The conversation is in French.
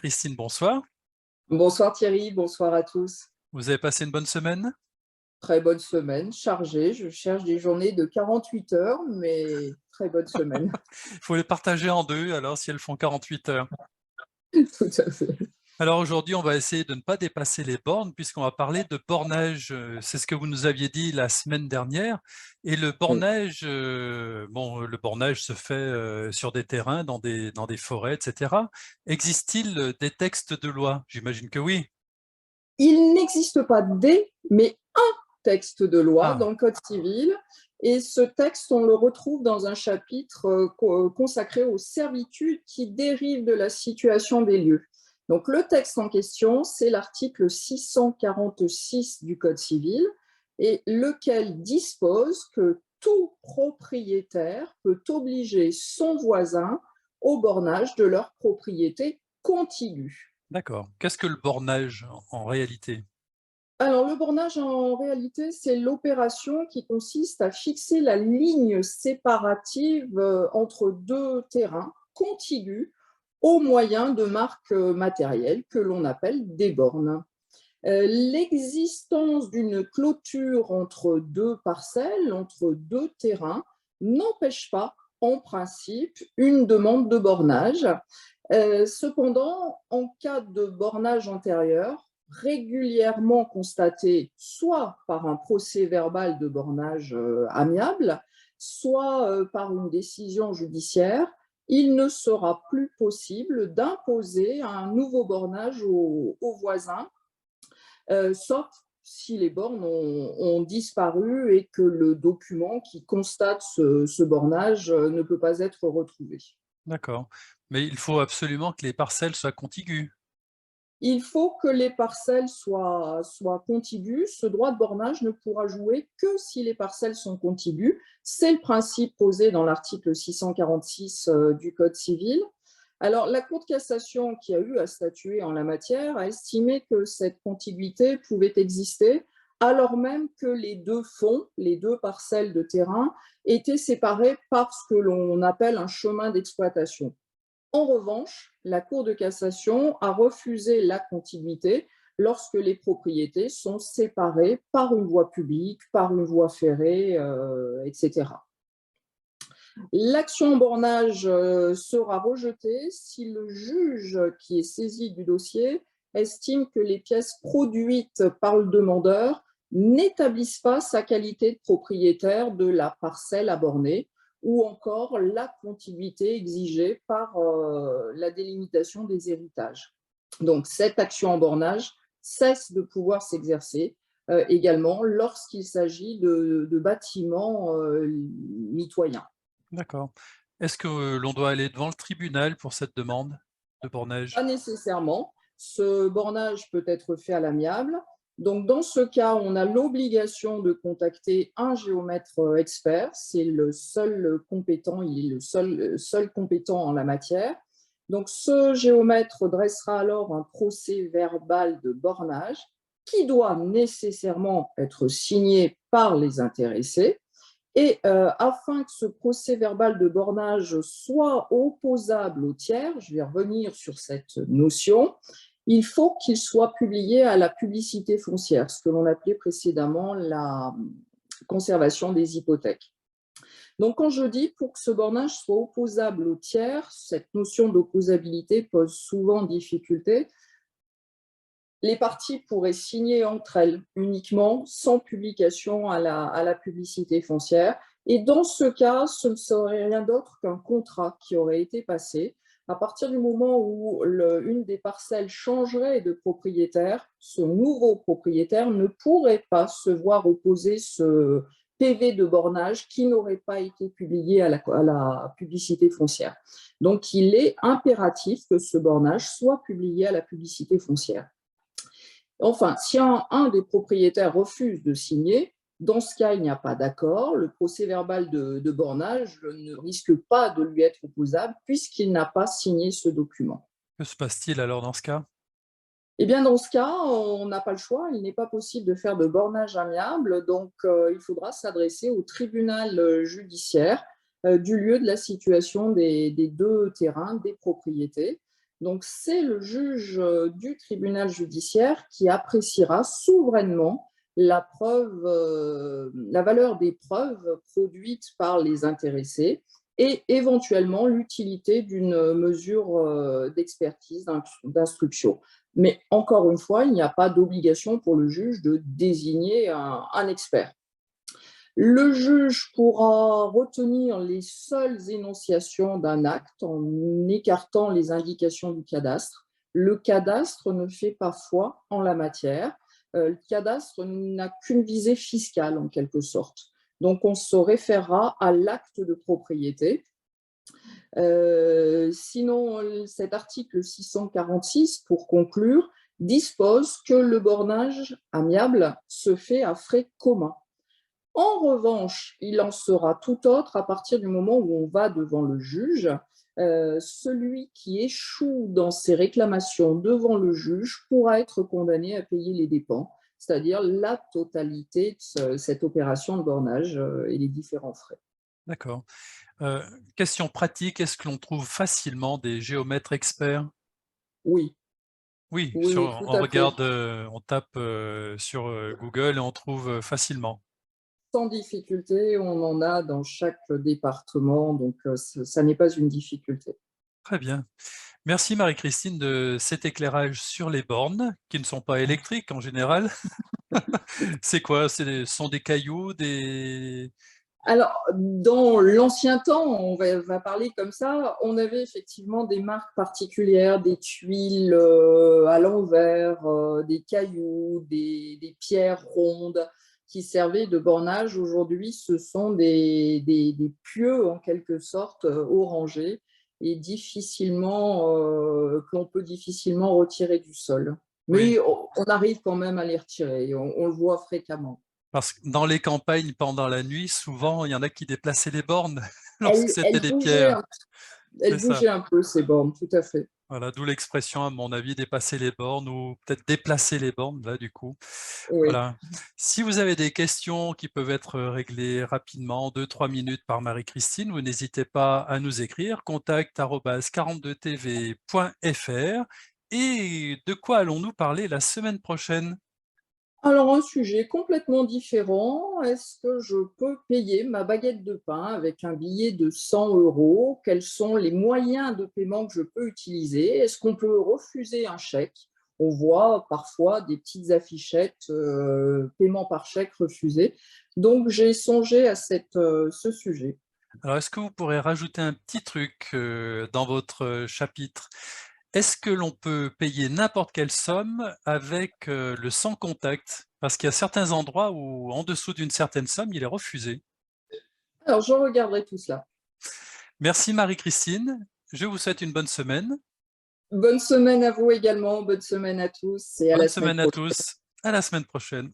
Christine, bonsoir. Bonsoir Thierry, bonsoir à tous. Vous avez passé une bonne semaine? Très bonne semaine, chargée. Je cherche des journées de 48 heures, mais très bonne semaine. Il faut les partager en 2 alors si elles font 48 heures. Tout à fait. Alors aujourd'hui, on va essayer de ne pas dépasser les bornes puisqu'on va parler de bornage, c'est ce que vous nous aviez dit la semaine dernière et le Oui. bornage, le bornage se fait, sur des terrains, dans des forêts et cetera. Existe-t-il, des textes de loi? J'imagine que oui. Il n'existe pas des, mais un texte de loi Ah, dans le Code civil. Et ce texte, on le retrouve dans un chapitre consacré aux servitudes qui dérivent de la situation des lieux. Donc le texte en question, c'est l'article 646 du Code civil, et lequel dispose que tout propriétaire peut obliger son voisin au bornage de leur propriété contiguë. d'accord. Qu'est-ce que le bornage en réalité? Alors, le bornage, en réalité, c'est l'opération qui consiste à fixer la ligne séparative entre deux terrains contigus au moyen de marques matérielles que l'on appelle des bornes. L'existence d'une clôture entre deux parcelles, entre deux terrains, n'empêche pas, en principe, une demande de bornage. Cependant, en cas de bornage antérieur, régulièrement constaté soit par un procès-verbal de bornage amiable, soit par une décision judiciaire, il ne sera plus possible d'imposer un nouveau bornage aux voisins, sauf si les bornes ont disparu et que le document qui constate ce bornage ne peut pas être retrouvé. D'accord. Mais il faut absolument que les parcelles soient contiguës? Il faut que les parcelles soient contiguës. Ce droit de bornage ne pourra jouer que si les parcelles sont contiguës. C'est le principe posé dans l'article 646 du Code civil. Alors, la Cour de cassation, qui a eu à statuer en la matière, a estimé que cette contiguïté pouvait exister alors même que les deux fonds, les deux parcelles de terrain, étaient séparées par ce que l'on appelle un chemin d'exploitation. En revanche, la Cour de cassation a refusé la contiguïté lorsque les propriétés sont séparées par une voie publique, par une voie ferrée, etc. L'action en bornage sera rejetée si le juge qui est saisi du dossier estime que les pièces produites par le demandeur n'établissent pas sa qualité de propriétaire de la parcelle à borner, ou encore la contiguïté exigée par la délimitation des héritages. Donc cette action en bornage cesse de pouvoir s'exercer également lorsqu'il s'agit de bâtiments mitoyens. D'accord. Est-ce que l'on doit aller devant le tribunal pour cette demande de bornage? Pas nécessairement. Ce bornage peut être fait à l'amiable. Donc, dans ce cas, on a l'obligation de contacter un géomètre expert. C'est le seul compétent, il est le seul compétent en la matière. Donc, ce géomètre dressera alors un procès-verbal de bornage qui doit nécessairement être signé par les intéressés. Et afin que ce procès-verbal de bornage soit opposable au tiers, je vais revenir sur cette notion, il faut qu'il soit publié à la publicité foncière, ce que l'on appelait précédemment la conservation des hypothèques. Donc, quand je dis pour que ce bornage soit opposable au tiers, cette notion d'opposabilité pose souvent difficulté. Les parties pourraient signer entre elles uniquement, sans publication à la publicité foncière. Et dans ce cas, ce ne serait rien d'autre qu'un contrat qui aurait été passé. À partir du moment où une des parcelles changerait de propriétaire, ce nouveau propriétaire ne pourrait pas se voir opposer ce PV de bornage qui n'aurait pas été publié à la publicité foncière. Donc, il est impératif que ce bornage soit publié à la publicité foncière. Enfin, si un des propriétaires refuse de signer, dans ce cas, il n'y a pas d'accord. Le procès-verbal de bornage ne risque pas de lui être opposable puisqu'il n'a pas signé ce document. Que se passe-t-il alors dans ce cas? Eh bien, dans ce cas, on n'a pas le choix. Il n'est pas possible de faire de bornage amiable. Donc, il faudra s'adresser au tribunal judiciaire du lieu de la situation des deux terrains, des propriétés. Donc, c'est le juge du tribunal judiciaire qui appréciera souverainement la valeur des preuves produites par les intéressés et éventuellement l'utilité d'une mesure d'expertise, d'instruction. Mais encore une fois, il n'y a pas d'obligation pour le juge de désigner un expert. Le juge pourra retenir les seules énonciations d'un acte en écartant les indications du cadastre. Le cadastre ne fait pas foi en la matière. Le cadastre n'a qu'une visée fiscale en quelque sorte. Donc on se référera à l'acte de propriété. Sinon, cet article 646, pour conclure, dispose que le bornage amiable se fait à frais communs. En revanche, il en sera tout autre à partir du moment où on va devant le juge. Celui qui échoue dans ses réclamations devant le juge pourra être condamné à payer les dépens, c'est-à-dire la totalité de cette opération de bornage et les différents frais. D'accord. Question pratique, est-ce que l'on trouve facilement des géomètres experts? Oui, Oui, oui, oui, tout on à fait. regarde, on tape sur Google et on trouve facilement. Sans difficulté, on en a dans chaque département, donc ça n'est pas une difficulté. Très bien. Merci Marie-Christine de cet éclairage sur les bornes, qui ne sont pas électriques en général. C'est quoi? Ce sont des cailloux, des... Alors, dans l'ancien temps, on va parler comme ça, on avait effectivement des marques particulières, des tuiles à l'envers, des cailloux, des pierres rondes qui servaient de bornage. Aujourd'hui, ce sont des pieux, en quelque sorte, orangés et que l'on peut difficilement retirer du sol. Oui, Mais on arrive quand même à les retirer, on le voit fréquemment. parce que dans les campagnes, pendant la nuit, souvent, il y en a qui déplaçaient les bornes lorsque Elle, c'était elle des bougeait pierres. un C'est Elle ça. bougeait un peu, ces bornes, tout à fait. Voilà, d'où l'expression, à mon avis, dépasser les bornes ou peut-être déplacer les bornes, là, du coup. Oui. Voilà. Si vous avez des questions qui peuvent être réglées rapidement, 2-3 minutes par Marie-Christine, vous n'hésitez pas à nous écrire, contact@42tv.fr. Et de quoi allons-nous parler la semaine prochaine? Alors, un sujet complètement différent. Est-ce que je peux payer ma baguette de pain avec un billet de 100 euros? Quels sont les moyens de paiement que je peux utiliser? Est-ce qu'on peut refuser un chèque? On voit parfois des petites affichettes paiement par chèque refusé. Donc, j'ai songé à ce sujet. Alors, est-ce que vous pourrez rajouter un petit truc dans votre chapitre? Est-ce que l'on peut payer n'importe quelle somme avec le sans contact? Parce qu'il y a certains endroits où, en dessous d'une certaine somme, il est refusé. Alors, je regarderai tout cela. Merci Marie-Christine, je vous souhaite une bonne semaine. Bonne semaine à vous également, bonne semaine à tous et à Bonne la semaine semaine à prochaine. tous, à la semaine prochaine.